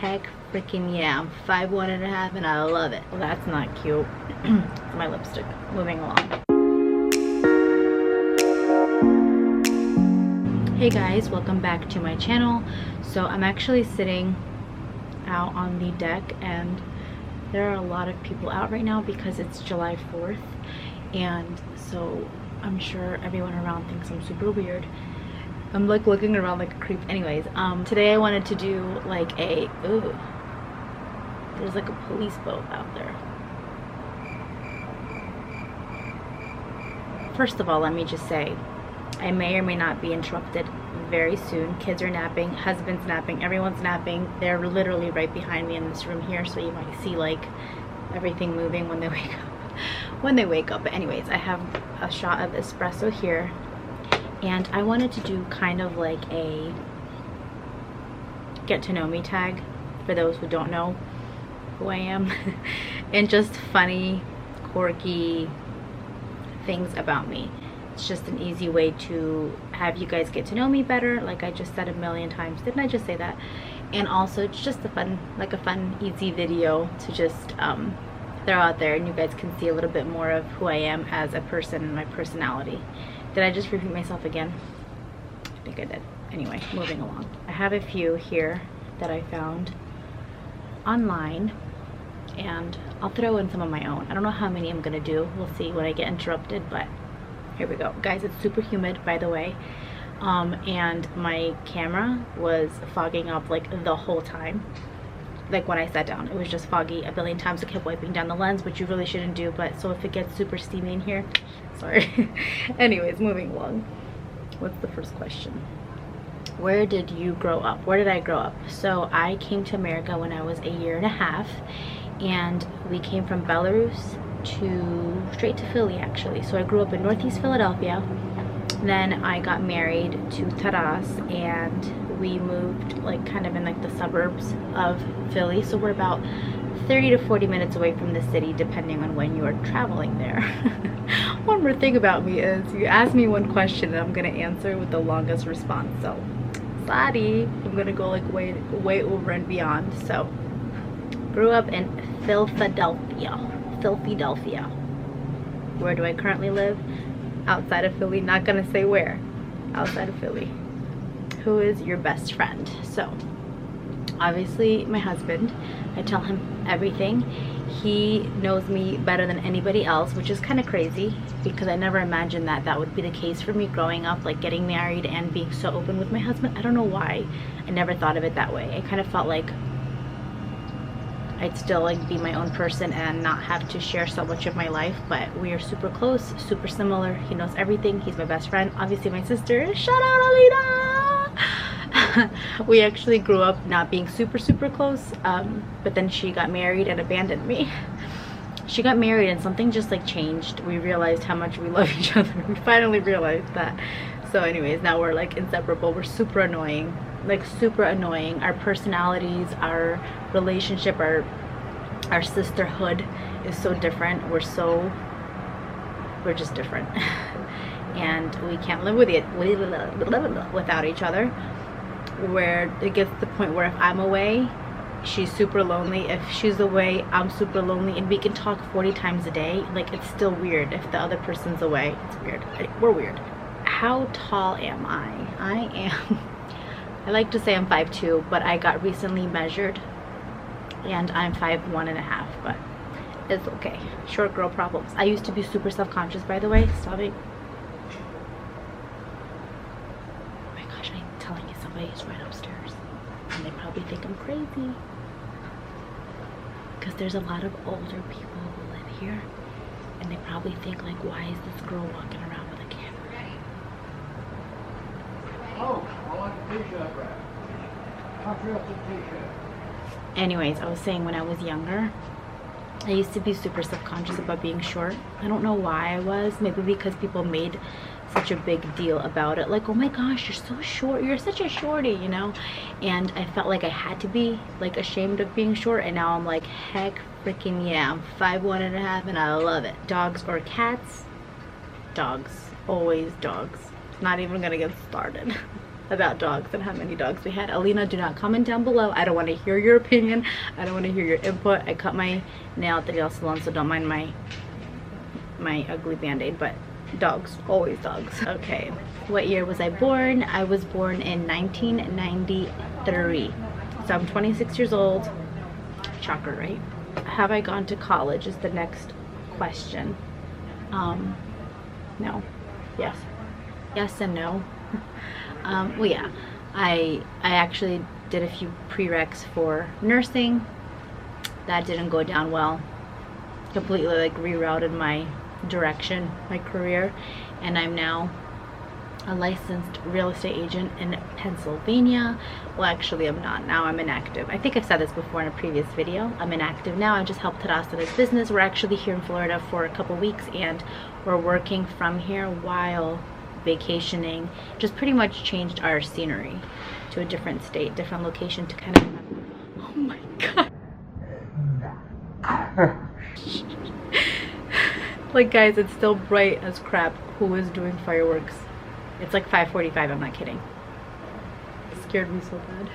Heck freaking yeah, I'm 5'1.5" and I love it. Well, that's not cute. It's my lipstick. Moving along. Hey guys, welcome back to my channel. So I'm actually sitting out on the deck and there are a lot of people out right now because it's July 4th, and so I'm sure everyone around thinks I'm super weird. I'm like looking around like a creep. Anyways, today I wanted to do like a there's like a police boat out there. First of all, let me just say I may or may not be interrupted very soon. Kids are napping, husband's napping, everyone's napping. They're literally right behind me in this room here, so you might see like everything moving when they wake up. But anyways, I have a shot of espresso here, and I wanted to do kind of like a get to know me tag for those who don't know who I am and just funny, quirky things about me. It's just an easy way to have you guys get to know me better, like I just said a million times. Didn't I just say that? And also it's just a fun, easy video to just throw out there, and you guys can see a little bit more of who I am as a person and my personality. Did I just repeat myself again? I think I did. Anyway, moving along. I have a few here that I found online, and I'll throw in some of my own. I don't know how many I'm gonna do. We'll see when I get interrupted, but here we go. Guys, it's super humid, by the way, and my camera was fogging up like the whole time. Like when I sat down, it was just foggy a billion times. I kept wiping down the lens, which you really shouldn't do, but so if it gets super steamy in here, sorry. Anyways, moving along. What's the first question? Where did you grow up? Where did I grow up? So I came to America when I was 1.5 years, and we came from Belarus to straight to Philly actually. So I grew up in Northeast Philadelphia, then I got married to Taras, and we moved like kind of in like the suburbs of Philly, so we're about 30 to 40 minutes away from the city depending on when you are traveling there. One more thing about me is you ask me one question and I'm gonna answer with the longest response, so sorry, I'm gonna go like way over and beyond. So grew up in Philadelphia. Where do I currently live? Outside of Philly. Not gonna say where. Outside of Philly. Who is your best friend? So obviously my husband. I tell him everything. He knows me better than anybody else, which is kind of crazy because I never imagined that that would be the case for me growing up, like getting married and being so open with my husband. I don't know why I never thought of it that way. I kind of felt like I'd still like be my own person and not have to share so much of my life, but we are super close, super similar. He knows everything. He's my best friend. Obviously my sister, shout out Alina. We actually grew up not being super close, but then she got married and abandoned me. She got married and something just like changed. We realized how much we love each other. We finally realized that. So anyways, now we're like inseparable. We're super annoying, like super annoying. Our personalities, our relationship, our sisterhood is so different. We're just different. And we can't live with it without each other, where it gets to the point where if I'm away, she's super lonely. If she's away, I'm super lonely, and we can talk 40 times a day. Like, it's still weird if the other person's away. It's weird. We're weird. How tall am I like to say I'm 5'2", but I got recently measured and I'm 5'1.5", but it's okay. Short girl problems. I used to be super self-conscious, by the way. Stop it. Oh my gosh, I'm telling you, somebody is right upstairs and they probably think I'm crazy because there's a lot of older people who live here, and they probably think like, why is this girl walking around with a camera? Oh, I like a t-shirt wrap. Patriotic t-shirt. Anyways, I was saying when I was younger, I used to be super self-conscious about being short. I don't know why I was. Maybe because people made such a big deal about it. Like, oh my gosh, you're so short. You're such a shorty, you know? And I felt like I had to be like ashamed of being short. And now I'm like, heck freaking yeah. I'm 5'1.5" and I love it. Dogs or cats? Dogs. Always dogs. Not even gonna get started. about dogs and how many dogs we had. Alina, do not comment down below. I don't want to hear your opinion. I don't want to hear your input. I cut my nail at the nail salon, so don't mind my ugly band-aid, but dogs, always dogs. Okay, what year was I born? I was born in 1993, so I'm 26 years old. Shocker, right? Have I gone to college is the next question. No. Yes. Yes and no. Well, yeah, I actually did a few prereqs for nursing. That didn't go down well. Completely like rerouted my direction, my career, and I'm now a licensed real estate agent in Pennsylvania. Well, actually I'm not. Now I'm inactive. I think I've said this before in a previous video. I'm inactive now. I just helped Taras in his business. We're actually here in Florida for a couple weeks, and we're working from here while vacationing. Just pretty much changed our scenery to a different state, different location to kind of, oh my god. Like, guys, it's still bright as crap. Who is doing fireworks? It's like 5:45, I'm not kidding. It scared me so bad.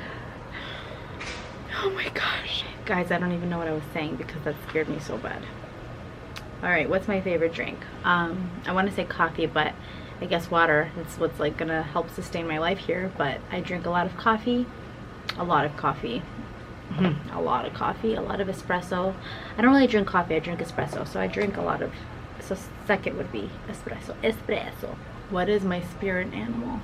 Oh my gosh. Guys, I don't even know what I was saying because that scared me so bad. Alright, what's my favorite drink? I want to say coffee, but I guess water. It's what's like gonna help sustain my life here, but I drink a lot of coffee. A lot of coffee. A lot of coffee, a lot of espresso. I don't really drink coffee, I drink espresso, so I drink a lot of, so second would be espresso. Espresso. What is my spirit animal?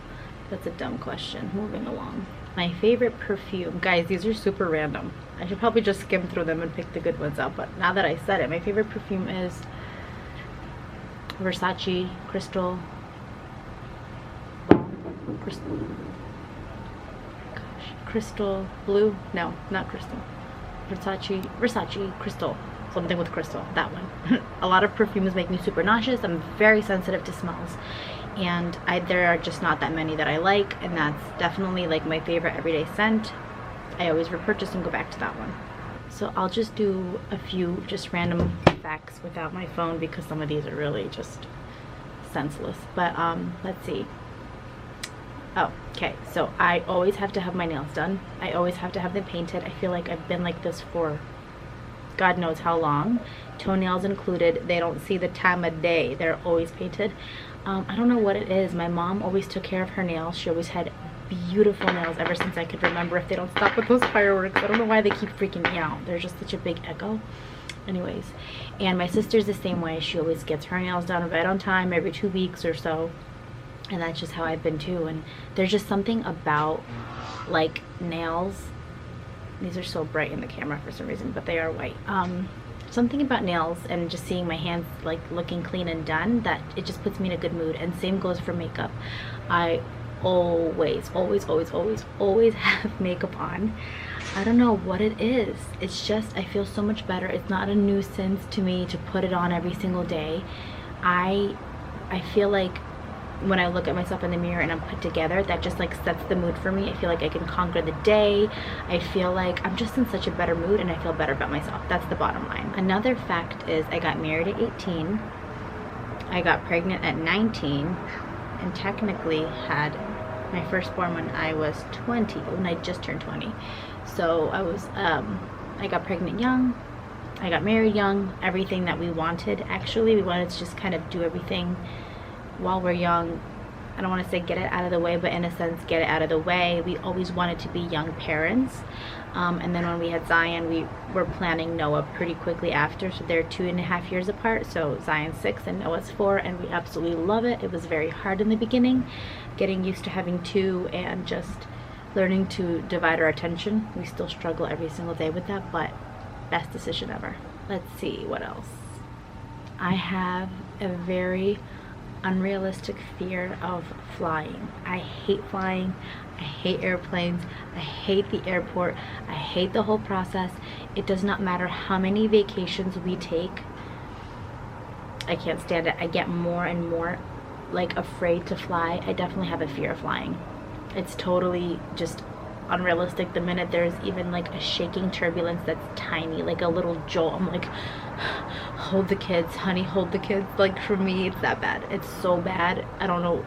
That's a dumb question. Moving along. My favorite perfume. Guys, these are super random. I should probably just skim through them and pick the good ones out, but now that I said it, my favorite perfume is Versace Crystal. Crystal blue? No, not crystal. Versace Crystal. Something with crystal. That one. A lot of perfumes make me super nauseous. I'm very sensitive to smells, and there are just not that many that I like, and that's definitely like my favorite everyday scent. I always repurchase and go back to that one. So I'll just do a few just random facts without my phone because some of these are really just senseless. But let's see. Oh, okay, so I always have to have my nails done. I always have to have them painted. I feel like I've been like this for God knows how long. Toenails included. They don't see the time of day. They're always painted. I don't know what it is. My mom always took care of her nails. She always had beautiful nails ever since I could remember, if they don't stop with those fireworks. I don't know why they keep freaking me out. They're just such a big echo. Anyways, and my sister's the same way. She always gets her nails done right on time every 2 weeks or so. And that's just how I've been too. And there's just something about like nails. These are so bright in the camera for some reason, but they are white. Something about nails and just seeing my hands like looking clean and done, that it just puts me in a good mood. And same goes for makeup. I always have makeup on. I don't know what it is. It's just, I feel so much better. It's not a nuisance to me to put it on every single day. I feel like when I look at myself in the mirror and I'm put together, that just like sets the mood for me. I feel like I can conquer the day. I feel like I'm just in such a better mood and I feel better about myself. That's the bottom line. Another fact is I got married at 18. I got pregnant at 19 and technically had my firstborn when I was 20, when I just turned 20. So I was, I got pregnant young. I got married young. Everything that we wanted, actually. We wanted to just kind of do everything while we're young. I don't want to say get it out of the way, but in a sense get it out of the way. We always wanted to be young parents, and then when we had Zion, we were planning Noah pretty quickly after, so they're 2.5 years apart. So Zion's 6 and Noah's 4, and we absolutely love it. It was very hard in the beginning, getting used to having 2 and just learning to divide our attention. We still struggle every single day with that, but best decision ever. Let's see what else. I have a very unrealistic fear of flying. I hate flying. I hate airplanes. I hate the airport. I hate the whole process. It does not matter how many vacations we take. I can't stand it. I get more and more like afraid to fly. I definitely have a fear of flying. It's totally just unrealistic. The minute there's even like a shaking turbulence that's tiny, like a little jolt, I'm like, hold the kids, honey, hold the kids. Like for me, it's that bad. It's so bad. I don't know.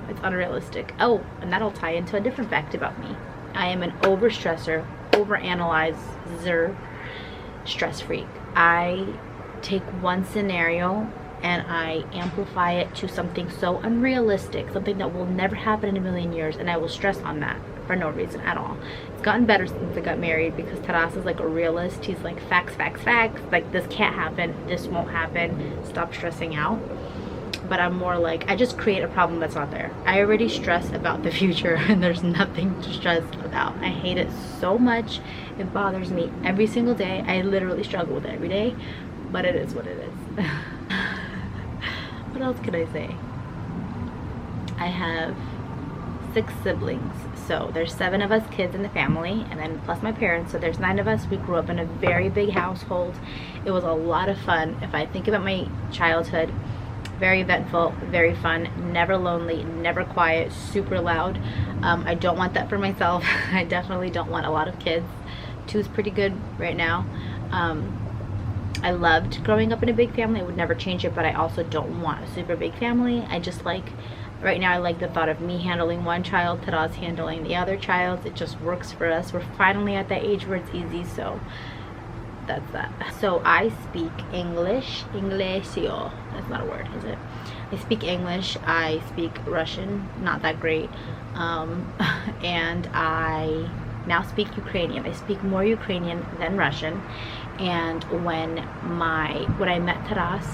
It's unrealistic. Oh, and that'll tie into a different fact about me. I am an overstressor, overanalyzer, stress freak. I take one scenario and I amplify it to something so unrealistic, something that will never happen in a million years, and I will stress on that for no reason at all. It's gotten better since I got married because Taras is like a realist. He's like, facts, facts, facts. Like, this can't happen, this won't happen, stop stressing out. But I'm more like, I just create a problem that's not there. I already stress about the future and there's nothing to stress about. I hate it so much. It bothers me every single day. I literally struggle with it every day, but it is what it is. What else can I say? I have 6 siblings. So there's 7 of us kids in the family, and then plus my parents, so there's 9 of us. We grew up in a very big household. It was a lot of fun. If I think about my childhood, very eventful, very fun, never lonely, never quiet, super loud. I don't want that for myself. I definitely don't want a lot of kids. 2 is pretty good right now. I loved growing up in a big family. I would never change it, but I also don't want a super big family. I just like, right now I like the thought of me handling one child, Taras handling the other child. It just works for us. We're finally at that age where it's easy, so that's that. So I speak English, Inglesio. That's not a word, is it? I speak English, I speak Russian, not that great, and I now speak Ukrainian. I speak more Ukrainian than Russian. And when I met Taras,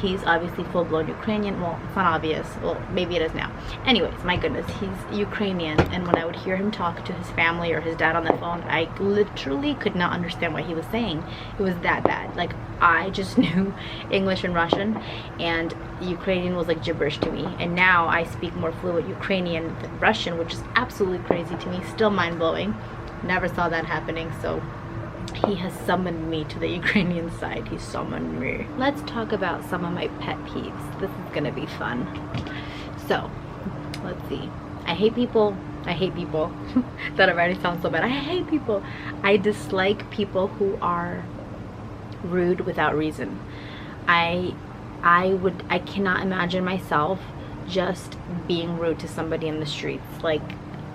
he's obviously full-blown Ukrainian. Well, it's not obvious. Well, maybe it is now. Anyways, my goodness, he's Ukrainian. And when I would hear him talk to his family or his dad on the phone, I literally could not understand what he was saying. It was that bad. Like, I just knew English and Russian, and Ukrainian was like gibberish to me. And now I speak more fluent Ukrainian than Russian, which is absolutely crazy to me. Still mind-blowing. Never saw that happening. So he has summoned me to the Ukrainian side. He summoned me. Let's talk about some of my pet peeves. This is gonna be fun. So, let's see. I hate people. That already sounds so bad. I hate people. I dislike people who are rude without reason. I cannot imagine myself just being rude to somebody in the streets. Like,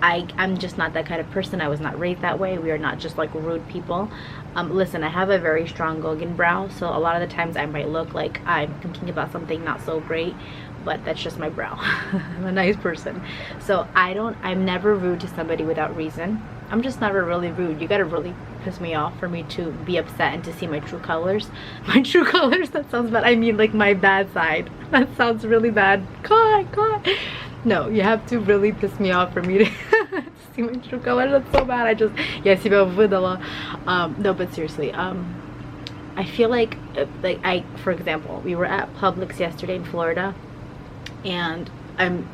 I'm just not that kind of person. I was not raised that way. We are not just like rude people. Listen, I have a very strong Gauguin so a lot of the times I might look like I'm thinking about something not so great, but that's just my brow. I'm a nice person. So I'm never rude to somebody without reason. I'm just never really rude. You gotta really piss me off for me to be upset and to see my true colors. My true colors, that sounds bad. I mean like my bad side. That sounds really bad. God. No, you have to really piss me off for me to see my true colors. That's so bad. I just, yes, you no, but seriously, I feel like for example, we were at Publix yesterday in Florida, and I'm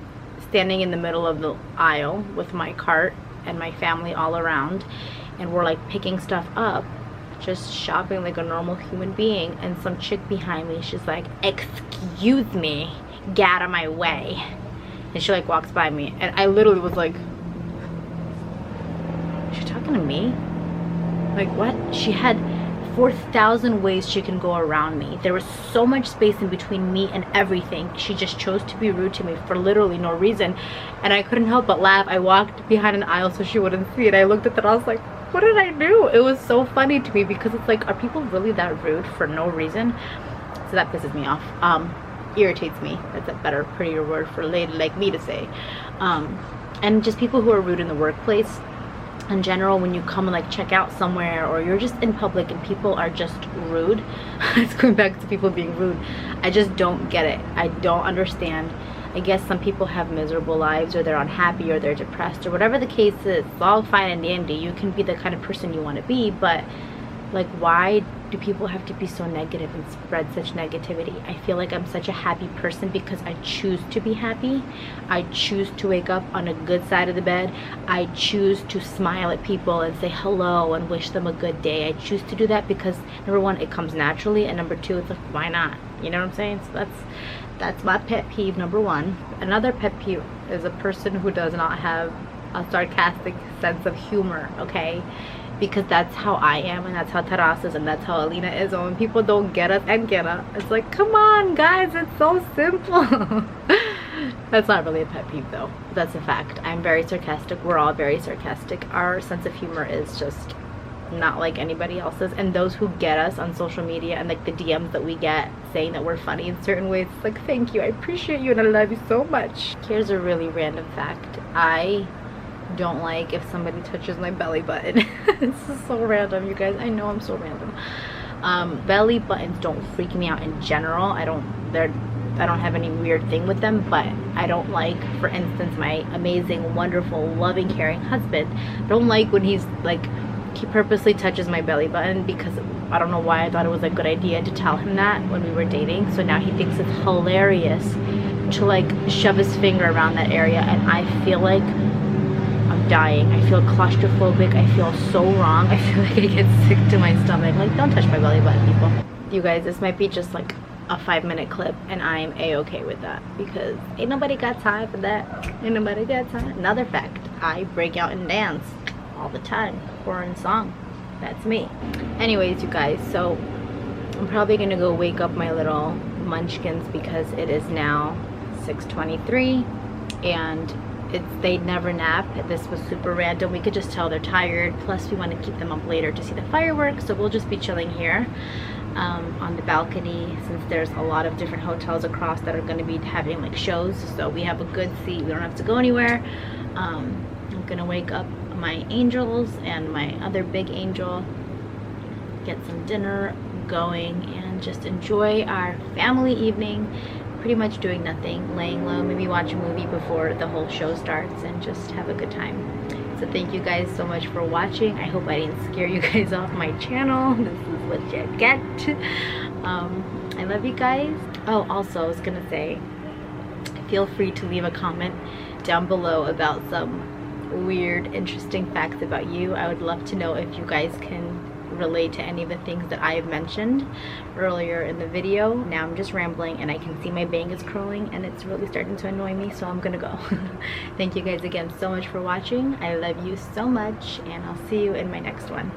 standing in the middle of the aisle with my cart and my family all around, and we're like picking stuff up, just shopping like a normal human being, and some chick behind me, she's like, excuse me, get out of my way. And she like walks by me, and I literally was like, is she talking to me? Like, what? She had 4,000 ways she can go around me. There was so much space in between me and everything. She just chose to be rude to me for literally no reason, and I couldn't help but laugh. I walked behind an aisle so she wouldn't see it. I looked at that, I was like, what did I do? It was so funny to me because it's like, are people really that rude for no reason? So that pisses me off. Irritates me. That's a better, prettier word for a lady like me to say. And just people who are rude in the workplace in general, when you come and like check out somewhere, or you're just in public and people are just rude. It's going back to people being rude. I just don't get it. I don't understand. I guess some people have miserable lives, or they're unhappy, or they're depressed, or whatever the case is. It's all fine and dandy. You can be the kind of person you want to be, but like, why do people have to be so negative and spread such negativity? I feel like I'm such a happy person because I choose to be happy. I choose to wake up on a good side of the bed. I choose to smile at people and say hello and wish them a good day. I choose to do that because, number one, it comes naturally, and number two, it's like, why not? You know what I'm saying? So that's my pet peeve, number one. Another pet peeve is a person who does not have a sarcastic sense of humor, okay? Because that's how I am, and that's how Taras is, and that's how Alina is. And when people don't get us and get us, it's like, come on guys, it's so simple. That's not really a pet peeve though, that's a fact. I'm very sarcastic, we're all very sarcastic. Our sense of humor is just not like anybody else's, and those who get us on social media and like the DMs that we get saying that we're funny in certain ways, it's like, thank you, I appreciate you and I love you so much. Here's a really random fact. I don't like if somebody touches my belly button. This is so random, you guys. I know I'm so random. Belly buttons don't freak me out in general. I don't have any weird thing with them, but I don't like, for instance, my amazing, wonderful, loving, caring husband. I don't like when he's like, he purposely touches my belly button, because I don't know why I thought it was a good idea to tell him that when we were dating. So now he thinks it's hilarious to like shove his finger around that area, and I feel like I'm dying. I feel claustrophobic. I feel so wrong. I feel like I get sick to my stomach. Like, don't touch my belly button, people. You guys, this might be just like a 5-minute clip, and I am a-okay with that, because ain't nobody got time for that. Ain't nobody got time. Another fact, I break out and dance all the time, foreign song. That's me. Anyways, you guys, so I'm probably gonna go wake up my little munchkins, because it is now 6:23 and they never nap. This was super random. We could just tell they're tired, plus we want to keep them up later to see the fireworks, so we'll just be chilling here on the balcony, since there's a lot of different hotels across that are going to be having like shows, so we have a good seat. We don't have to go anywhere. I'm gonna wake up my angels and my other big angel, get some dinner going, and just enjoy our family evening. Pretty much doing nothing, laying low, maybe watch a movie before the whole show starts, and just have a good time. So thank you guys so much for watching. I hope I didn't scare you guys off my channel. This is what you get. I love you guys. Oh, also I was gonna say, feel free to leave a comment down below about some weird, interesting facts about you. I would love to know if you guys can relate to any of the things that I have mentioned earlier in the video. Now I'm just rambling, and I can see my bang is curling, and it's really starting to annoy me, so I'm gonna go. Thank you guys again so much for watching. I love you so much, and I'll see you in my next one.